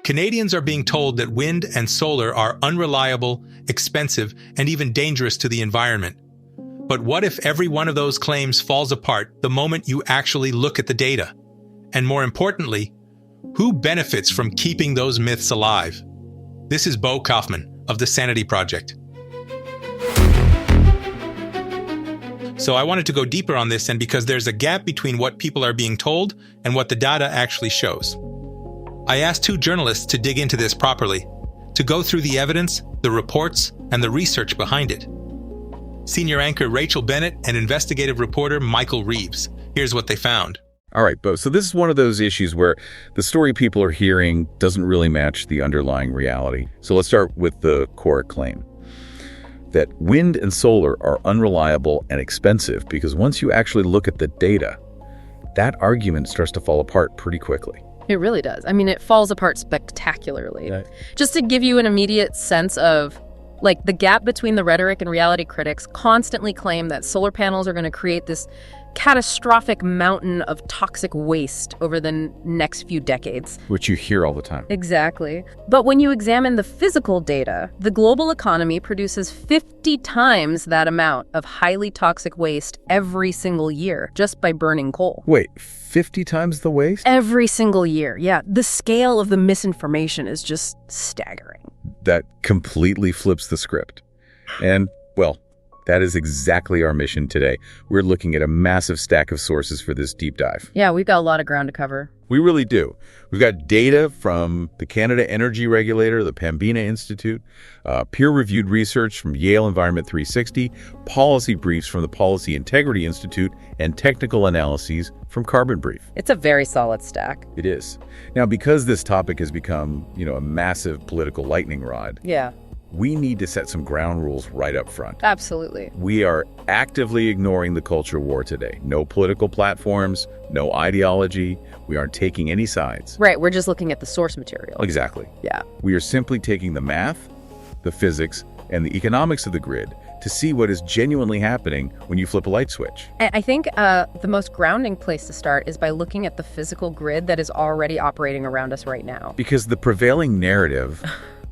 Canadians are being told that wind and solar are unreliable, expensive, and even dangerous to the environment. But what if every one of those claims falls apart the moment you actually look at the data? And more importantly, who benefits from keeping those myths alive? This is Bo Kaufman of the Sanity Project. So I wanted to go deeper on this, and because there's a gap between what people are being told and what the data actually shows. I asked two journalists to dig into this properly, to go through the evidence, the reports, and the research behind it. Senior anchor Rachel Bennett and investigative reporter Michael Reeves. Here's what they found. All right, Bo. So this is one of those issues where the story people are hearing doesn't really match the underlying reality. So let's start with the core claim that wind and solar are unreliable and expensive, because once you actually look at the data, that argument starts to fall apart pretty quickly. It really does. I mean, it falls apart spectacularly. Right. Just to give you an immediate sense of, like, the gap between the rhetoric and reality, critics constantly claim that solar panels are going to create this catastrophic mountain of toxic waste over the next few decades. Which you hear all the time. Exactly. But when you examine the physical data, the global economy produces 50 times that amount of highly toxic waste every single year just by burning coal. Wait, 50 times the waste? Every single year, yeah. The scale of the misinformation is just staggering. That completely flips the script. And, well, that is exactly our mission today. We're looking at a massive stack of sources for this deep dive. Yeah, we've got a lot of ground to cover. We really do. We've got data from the Canada Energy Regulator, the Pembina Institute, peer-reviewed research from Yale Environment 360, policy briefs from the Policy Integrity Institute, and technical analyses from Carbon Brief. It's a very solid stack. It is. Now, because this topic has become, a massive political lightning rod, Yeah. we need to set some ground rules right up front. Absolutely. We are actively ignoring the culture war today. No political platforms, no ideology. We aren't taking any sides. Right, we're just looking at the source material. Exactly. Yeah. We are simply taking the math, the physics, and the economics of the grid to see what is genuinely happening when you flip a light switch. I think the most grounding place to start is by looking at the physical grid that is already operating around us right now. Because the prevailing narrative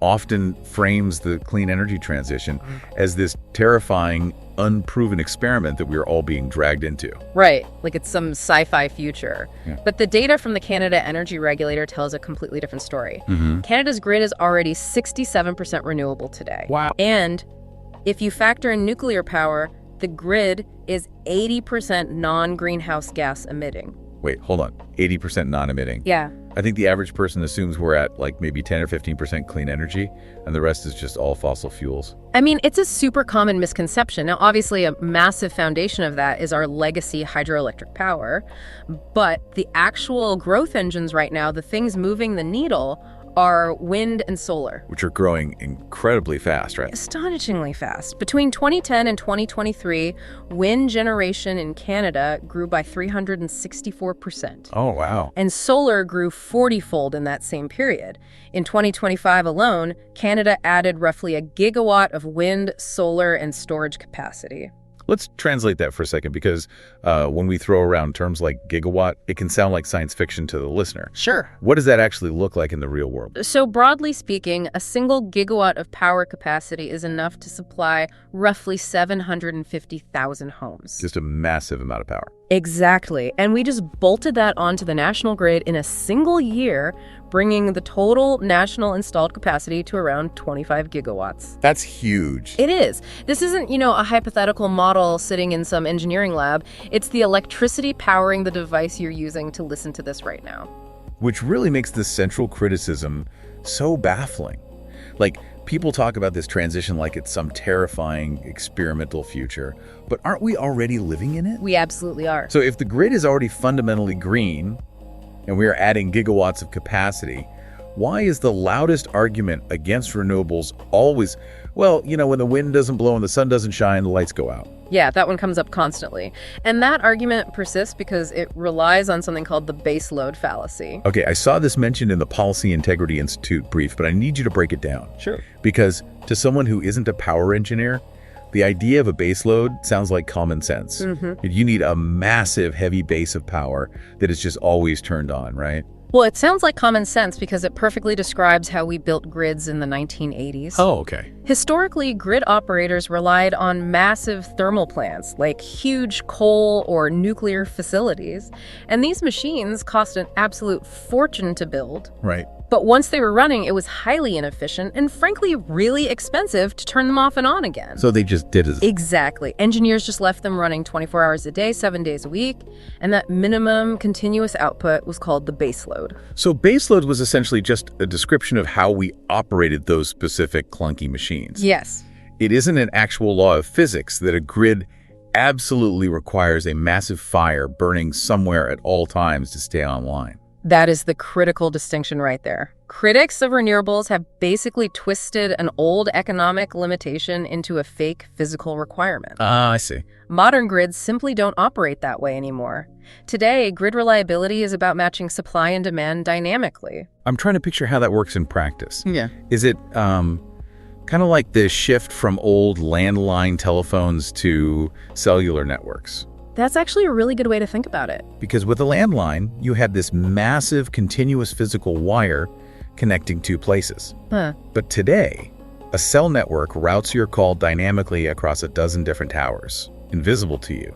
often frames the clean energy transition as this terrifying, unproven experiment that we're all being dragged into. Right, like it's some sci-fi future. Yeah. But the data from the Canada Energy Regulator tells a completely different story. Canada's grid is already 67% renewable today. Wow. And if you factor in nuclear power, the grid is 80% non-greenhouse gas emitting. Wait, hold on. 80% non-emitting. Yeah. I think the average person assumes we're at like maybe 10 or 15% clean energy, and the rest is just all fossil fuels. I mean, it's a super common misconception. Now, obviously, a massive foundation of that is our legacy hydroelectric power. But the actual growth engines right now, the things moving the needle, are wind and solar. Which are growing incredibly fast, right? Astonishingly fast. Between 2010 and 2023, wind generation in Canada grew by 364%. Oh, wow. And solar grew 40-fold in that same period. In 2025 alone, Canada added roughly a gigawatt of wind, solar, and storage capacity. Let's translate that for a second, because when we throw around terms like gigawatt, it can sound like science fiction to the listener. Sure. What does that actually look like in the real world? So broadly speaking, a single gigawatt of power capacity is enough to supply roughly 750,000 homes. Just a massive amount of power. Exactly. And we just bolted that onto the national grid in a single year, bringing the total national installed capacity to around 25 gigawatts. That's huge. It is. This isn't, a hypothetical model sitting in some engineering lab. It's the electricity powering the device you're using to listen to this right now. Which really makes the central criticism so baffling. Like, people talk about this transition like it's some terrifying experimental future, but aren't we already living in it? We absolutely are. So if the grid is already fundamentally green and we are adding gigawatts of capacity, why is the loudest argument against renewables always, when the wind doesn't blow and the sun doesn't shine, the lights go out? Yeah, that one comes up constantly. And that argument persists because it relies on something called the baseload fallacy. Okay, I saw this mentioned in the Policy Integrity Institute brief, but I need you to break it down. Sure. Because to someone who isn't a power engineer, the idea of a baseload sounds like common sense. You need a massive, heavy base of power that is just always turned on, right? Well, it sounds like common sense because it perfectly describes how we built grids in the 1980s. Oh, okay. Historically, grid operators relied on massive thermal plants, like huge coal or nuclear facilities, and these machines cost an absolute fortune to build. Right. But once they were running, it was highly inefficient and frankly really expensive to turn them off and on again. So they just did it. Exactly. Engineers just left them running 24 hours a day, 7 days a week, and that minimum continuous output was called the baseload. So baseload was essentially just a description of how we operated those specific clunky machines. Yes. It isn't an actual law of physics that a grid absolutely requires a massive fire burning somewhere at all times to stay online. That is the critical distinction right there. Critics of renewables have basically twisted an old economic limitation into a fake physical requirement. I see. Modern grids simply don't operate that way anymore. Today, grid reliability is about matching supply and demand dynamically. I'm trying to picture how that works in practice. Yeah. Is it kind of like the shift from old landline telephones to cellular networks? That's actually a really good way to think about it. Because with a landline, you had this massive continuous physical wire connecting two places. But today, a cell network routes your call dynamically across a dozen different towers, invisible to you,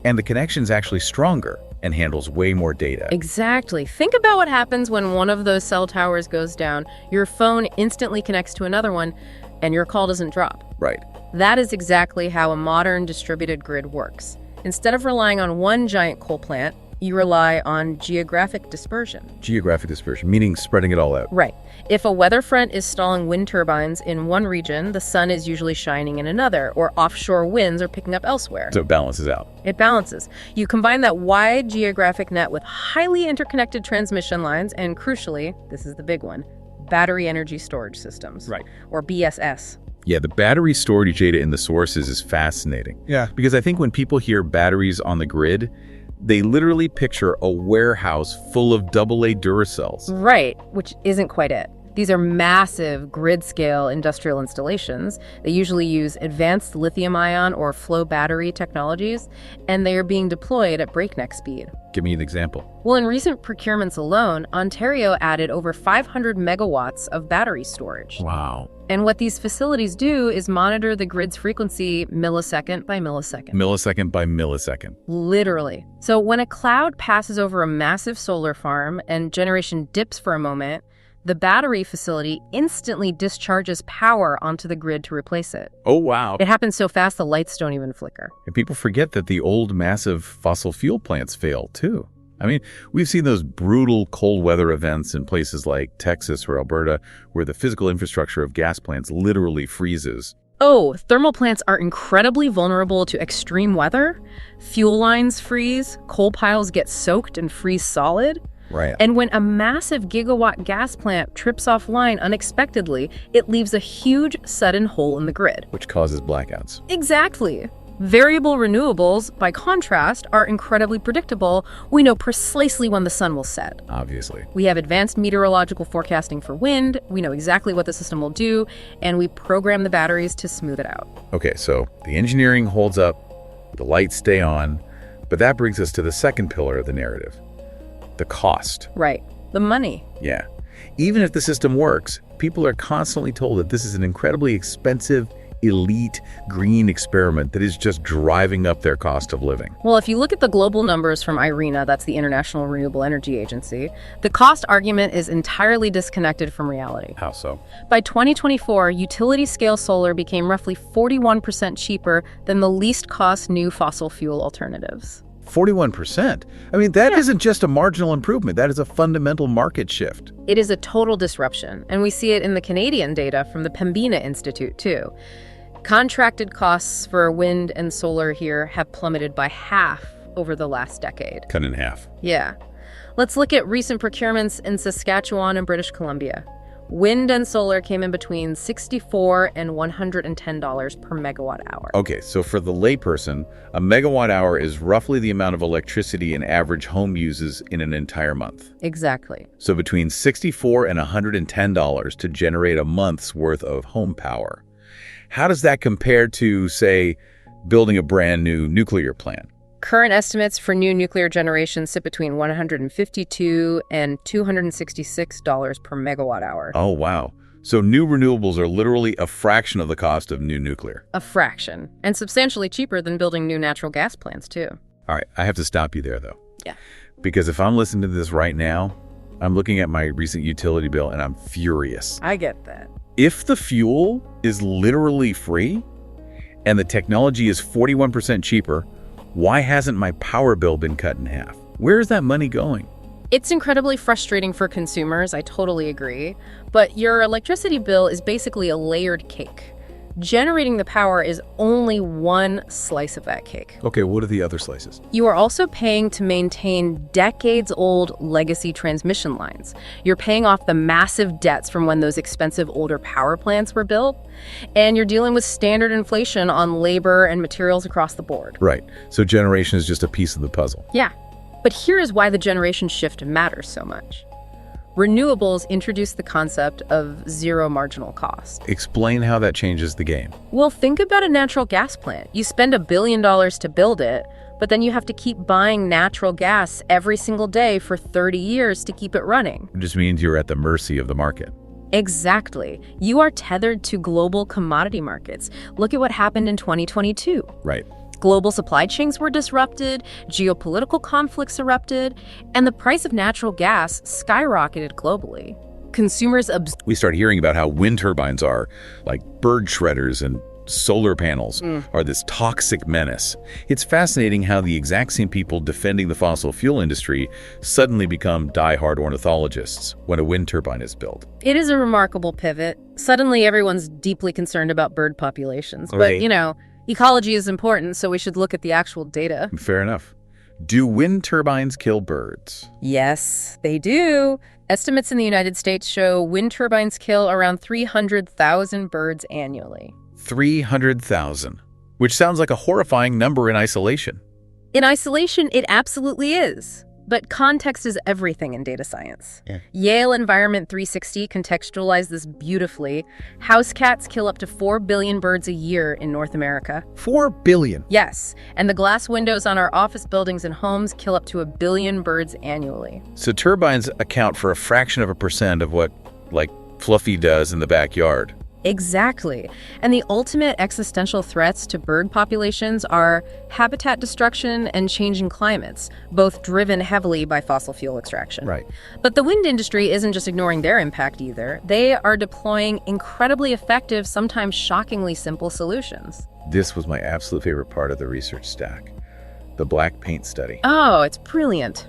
and the connection's actually stronger and handles way more data. Exactly. Think about what happens when one of those cell towers goes down. Your phone instantly connects to another one, and your call doesn't drop. Right. That is exactly how a modern distributed grid works. Instead of relying on one giant coal plant, you rely on geographic dispersion. Geographic dispersion, meaning spreading it all out. Right. If a weather front is stalling wind turbines in one region, the sun is usually shining in another, or offshore winds are picking up elsewhere. So it balances out. It balances. You combine that wide geographic net with highly interconnected transmission lines, and crucially, this is the big one, battery energy storage systems. Right. Or BSS. Yeah, the battery storage data in the sources is fascinating. Yeah. Because I think when people hear batteries on the grid, they literally picture a warehouse full of AA Duracells. Right, which isn't quite it. These are massive grid-scale industrial installations. They usually use advanced lithium-ion or flow battery technologies, and they are being deployed at breakneck speed. Give me an example. Well, in recent procurements alone, Ontario added over 500 megawatts of battery storage. Wow. And what these facilities do is monitor the grid's frequency millisecond by millisecond. Millisecond by millisecond. Literally. So when a cloud passes over a massive solar farm and generation dips for a moment, the battery facility instantly discharges power onto the grid to replace it. Oh, wow. It happens so fast the lights don't even flicker. And people forget that the old massive fossil fuel plants fail, too. I mean, we've seen those brutal cold weather events in places like Texas or Alberta where the physical infrastructure of gas plants literally freezes. Oh, thermal plants are incredibly vulnerable to extreme weather. Fuel lines freeze, coal piles get soaked and freeze solid. Right. And when a massive gigawatt gas plant trips offline unexpectedly, it leaves a huge sudden hole in the grid. Which causes blackouts. Exactly. Variable renewables, by contrast, are incredibly predictable. We know precisely when the sun will set. Obviously. We have advanced meteorological forecasting for wind, we know exactly what the system will do, and we program the batteries to smooth it out. Okay, so the engineering holds up, the lights stay on, but that brings us to the second pillar of the narrative. The cost. Right. The money. Yeah. Even if the system works, people are constantly told that this is an incredibly expensive, elite, green experiment that is just driving up their cost of living. Well, if you look at the global numbers from IRENA, that's the International Renewable Energy Agency, the cost argument is entirely disconnected from reality. How so? By 2024, utility-scale solar became roughly 41% cheaper than the least-cost new fossil fuel alternatives. 41%. I mean, that isn't just a marginal improvement. That is a fundamental market shift. It is a total disruption, and we see it in the Canadian data from the Pembina Institute, too. Contracted costs for wind and solar here have plummeted by half over the last decade. Cut in half. Yeah. Let's look at recent procurements in Saskatchewan and British Columbia. Wind and solar came in between $64 and $110 per megawatt hour. Okay, so for the layperson, a megawatt hour is roughly the amount of electricity an average home uses in an entire month. Exactly. So between $64 and $110 to generate a month's worth of home power. How does that compare to, say, building a brand new nuclear plant? Current estimates for new nuclear generation sit between $152 and $266 per megawatt hour. Oh, wow. So new renewables are literally a fraction of the cost of new nuclear. A fraction. And substantially cheaper than building new natural gas plants, too. All right, I have to stop you there, though. Yeah. Because if I'm listening to this right now, I'm looking at my recent utility bill and I'm furious. I get that. If the fuel is literally free and the technology is 41% cheaper, why hasn't my power bill been cut in half? Where is that money going? It's incredibly frustrating for consumers, I totally agree. But your electricity bill is basically a layered cake. Generating the power is only one slice of that cake. Okay, what are the other slices? You are also paying to maintain decades-old legacy transmission lines. You're paying off the massive debts from when those expensive older power plants were built, and you're dealing with standard inflation on labor and materials across the board. Right, so generation is just a piece of the puzzle. Yeah, but here is why the generation shift matters so much. Renewables introduce the concept of zero marginal cost. Explain how that changes the game. Well, think about a natural gas plant. You spend $1 billion to build it, but then you have to keep buying natural gas every single day for 30 years to keep it running. It just means you're at the mercy of the market. Exactly. You are tethered to global commodity markets. Look at what happened in 2022. Right. Global supply chains were disrupted, geopolitical conflicts erupted, and the price of natural gas skyrocketed globally. Consumers We start hearing about how wind turbines are, like bird shredders, and solar panels are this toxic menace. It's fascinating how the exact same people defending the fossil fuel industry suddenly become die-hard ornithologists when a wind turbine is built. It is a remarkable pivot. Suddenly everyone's deeply concerned about bird populations. Right. But, ecology is important, so we should look at the actual data. Fair enough. Do wind turbines kill birds? Yes, they do. Estimates in the United States show wind turbines kill around 300,000 birds annually. 300,000, which sounds like a horrifying number in isolation. In isolation, it absolutely is. But context is everything in data science. Yeah. Yale Environment 360 contextualized this beautifully. House cats kill up to 4 billion birds a year in North America. 4 billion? Yes, and the glass windows on our office buildings and homes kill up to 1 billion birds annually. So turbines account for a fraction of a percent of what, like, Fluffy does in the backyard. Exactly. And the ultimate existential threats to bird populations are habitat destruction and changing climates, both driven heavily by fossil fuel extraction. Right. But the wind industry isn't just ignoring their impact either. They are deploying incredibly effective, sometimes shockingly simple solutions. This was my absolute favorite part of the research stack, the black paint study. Oh, it's brilliant.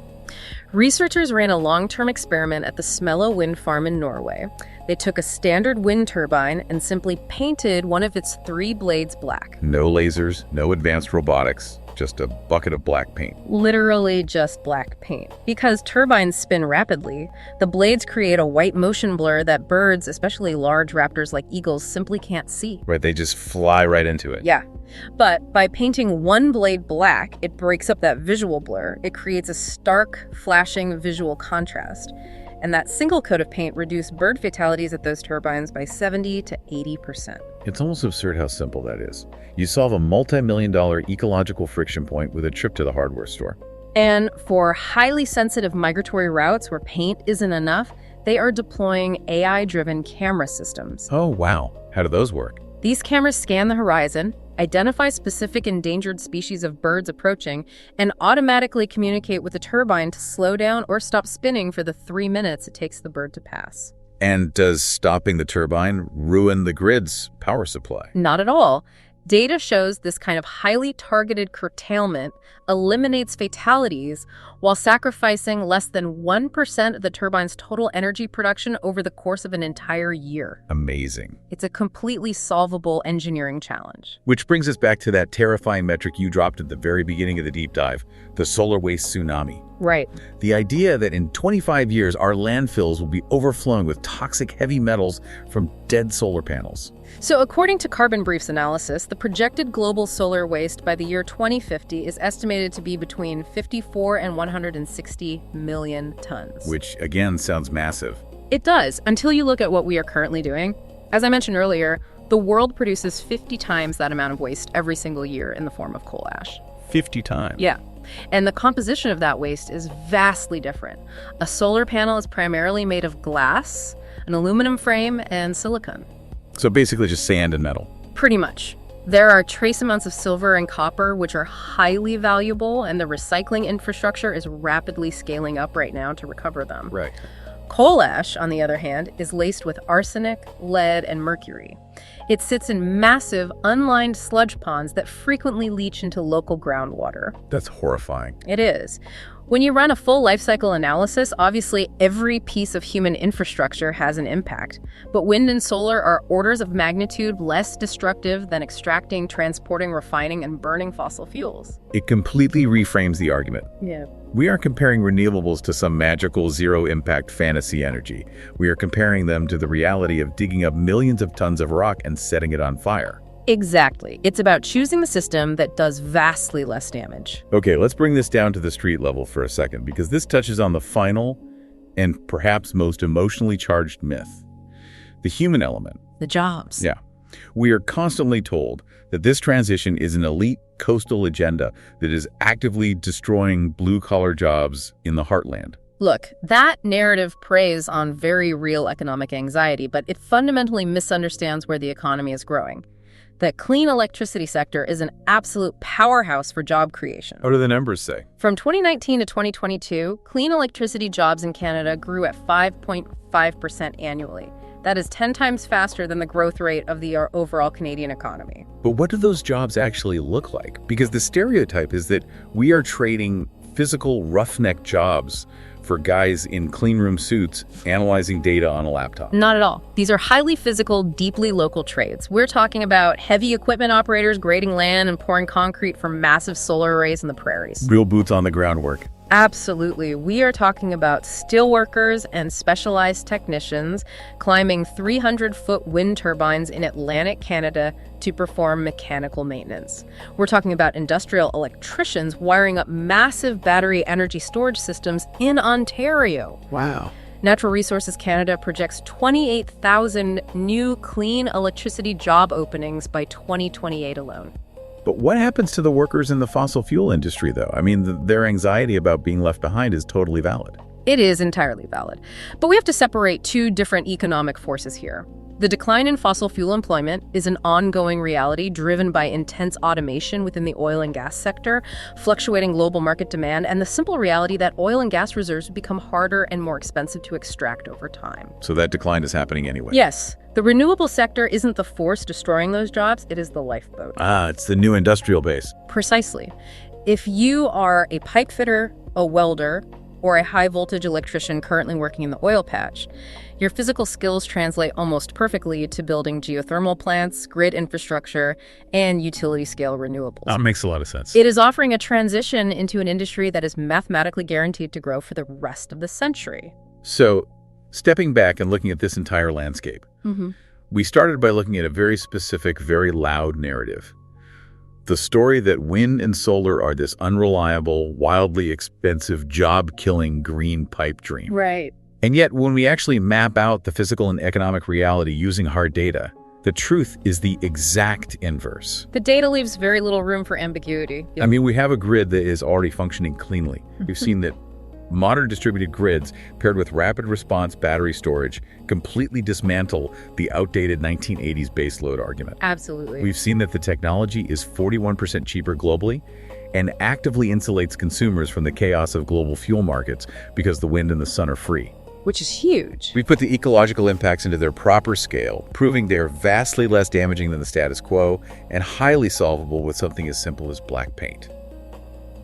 Researchers ran a long-term experiment at the Smello wind farm in Norway. They took a standard wind turbine and simply painted one of its 3 blades black. No lasers, no advanced robotics, just a bucket of black paint. Literally just black paint. Because turbines spin rapidly, the blades create a white motion blur that birds, especially large raptors like eagles, simply can't see. Right, they just fly right into it. Yeah. But by painting one blade black, it breaks up that visual blur. It creates a stark, flashing visual contrast. And that single coat of paint reduced bird fatalities at those turbines by 70 to 80%. It's almost absurd how simple that is. You solve a multi-million-dollar ecological friction point with a trip to the hardware store. And for highly sensitive migratory routes where paint isn't enough, they are deploying AI-driven camera systems. Oh, wow. How do those work? These cameras scan the horizon, identify specific endangered species of birds approaching, and automatically communicate with the turbine to slow down or stop spinning for the 3 minutes it takes the bird to pass. And does stopping the turbine ruin the grid's power supply? Not at all. Data shows this kind of highly targeted curtailment eliminates fatalities while sacrificing less than 1% of the turbine's total energy production over the course of an entire year. Amazing. It's a completely solvable engineering challenge. Which brings us back to that terrifying metric you dropped at the very beginning of the deep dive, the solar waste tsunami. Right. The idea that in 25 years, our landfills will be overflowing with toxic heavy metals from dead solar panels. So according to Carbon Brief's analysis, the projected global solar waste by the year 2050 is estimated to be between 54 and 160 million tons. Which, again, sounds massive. It does, until you look at what we are currently doing. As I mentioned earlier, the world produces 50 times that amount of waste every single year in the form of coal ash. 50 times. Yeah. And the composition of that waste is vastly different. A solar panel is primarily made of glass, an aluminum frame, and silicon. So basically just sand and metal. Pretty much. There are trace amounts of silver and copper, which are highly valuable, and the recycling infrastructure is rapidly scaling up right now to recover them. Right. Coal ash, on the other hand, is laced with arsenic, lead, and mercury. It sits in massive, unlined sludge ponds that frequently leach into local groundwater. That's horrifying. It is. When you run a full life cycle analysis, obviously every piece of human infrastructure has an impact. But wind and solar are orders of magnitude less destructive than extracting, transporting, refining, and burning fossil fuels. It completely reframes the argument. Yeah. We aren't comparing renewables to some magical zero-impact fantasy energy. We are comparing them to the reality of digging up millions of tons of rock and setting it on fire. Exactly. It's about choosing the system that does vastly less damage. Okay, let's bring this down to the street level for a second, because this touches on the final and perhaps most emotionally charged myth, the human element. The jobs. Yeah. We are constantly told that this transition is an elite coastal agenda that is actively destroying blue-collar jobs in the heartland. Look, that narrative preys on very real economic anxiety, but it fundamentally misunderstands where the economy is growing. The clean electricity sector is an absolute powerhouse for job creation. What do the numbers say? From 2019 to 2022, clean electricity jobs in Canada grew at 5.5% annually. That is 10 times faster than the growth rate of the overall Canadian economy. But what do those jobs actually look like? Because the stereotype is that we are trading physical roughneck jobs for guys in cleanroom suits analyzing data on a laptop. Not at all. These are highly physical, deeply local trades. We're talking about heavy equipment operators grading land and pouring concrete for massive solar arrays in the prairies. Real boots on the ground work. Absolutely. We are talking about steel workers and specialized technicians climbing 300-foot wind turbines in Atlantic Canada to perform mechanical maintenance. We're talking about industrial electricians wiring up massive battery energy storage systems in Ontario. Wow. Natural Resources Canada projects 28,000 new clean electricity job openings by 2028 alone. But what happens to the workers in the fossil fuel industry, though? I mean, their anxiety about being left behind is totally valid. It is entirely valid. But we have to separate two different economic forces here. The decline in fossil fuel employment is an ongoing reality driven by intense automation within the oil and gas sector, fluctuating global market demand, and the simple reality that oil and gas reserves become harder and more expensive to extract over time. So that decline is happening anyway. Yes. The renewable sector isn't the force destroying those jobs, it is the lifeboat. It's the new industrial base. Precisely. If you are a pipe fitter, a welder, or a high-voltage electrician currently working in the oil patch, your physical skills translate almost perfectly to building geothermal plants, grid infrastructure, and utility-scale renewables. That makes a lot of sense. It is offering a transition into an industry that is mathematically guaranteed to grow for the rest of the century. So, stepping back and looking at this entire landscape, we started by looking at a very specific, very loud narrative. The story that wind and solar are this unreliable, wildly expensive, job-killing green pipe dream. Right. And yet, when we actually map out the physical and economic reality using hard data, the truth is the exact inverse. The data leaves very little room for ambiguity. I mean, we have a grid that is already functioning cleanly. We've seen that modern distributed grids paired with rapid response battery storage completely dismantle the outdated 1980s baseload argument. Absolutely. We've seen that the technology is 41% cheaper globally and actively insulates consumers from the chaos of global fuel markets because the wind and the sun are free. Which is huge. We've put the ecological impacts into their proper scale, proving they are vastly less damaging than the status quo and highly solvable with something as simple as black paint.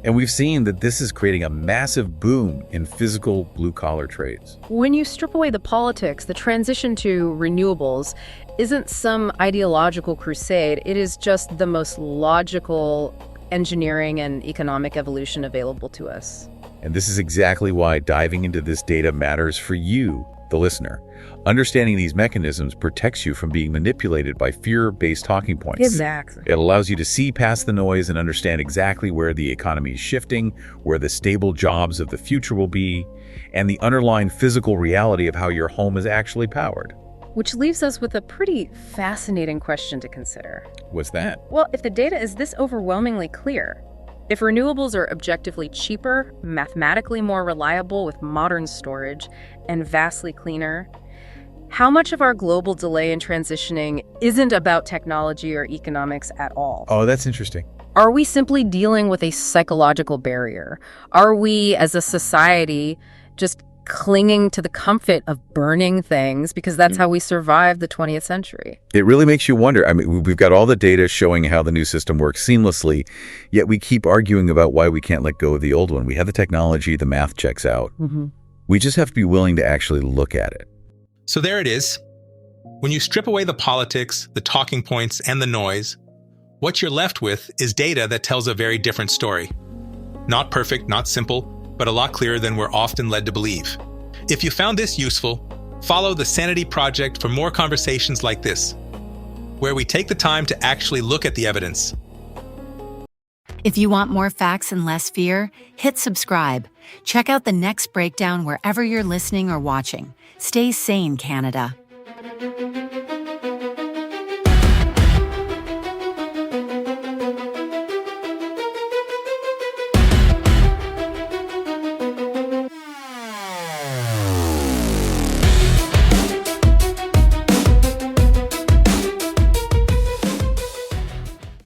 And we've seen that this is creating a massive boom in physical blue-collar trades. When you strip away the politics, the transition to renewables isn't some ideological crusade. It is just the most logical engineering and economic evolution available to us. And this is exactly why diving into this data matters for you, the listener. Understanding these mechanisms protects you from being manipulated by fear-based talking points. Exactly. It allows you to see past the noise and understand exactly where the economy is shifting, where the stable jobs of the future will be, and the underlying physical reality of how your home is actually powered. Which leaves us with a pretty fascinating question to consider. What's that? Well, if the data is this overwhelmingly clear, If renewables are objectively cheaper, mathematically more reliable with modern storage, and vastly cleaner, how much of our global delay in transitioning isn't about technology or economics at all? Oh, that's interesting. Are we simply dealing with a psychological barrier? Are we, as a society, just clinging to the comfort of burning things because that's how we survived the 20th century? It really makes you wonder. I mean, we've got all the data showing how the new system works seamlessly, yet we keep arguing about why we can't let go of the old one. We have the technology, the math checks out. We just have to be willing to actually look at it. So there it is. When you strip away the politics, the talking points, and the noise, what you're left with is data that tells a very different story. Not perfect, not simple, but a lot clearer than we're often led to believe. If you found this useful, follow the Sanity Project for more conversations like this, where we take the time to actually look at the evidence. If you want more facts and less fear, hit subscribe. Check out the next breakdown wherever you're listening or watching. Stay sane, Canada.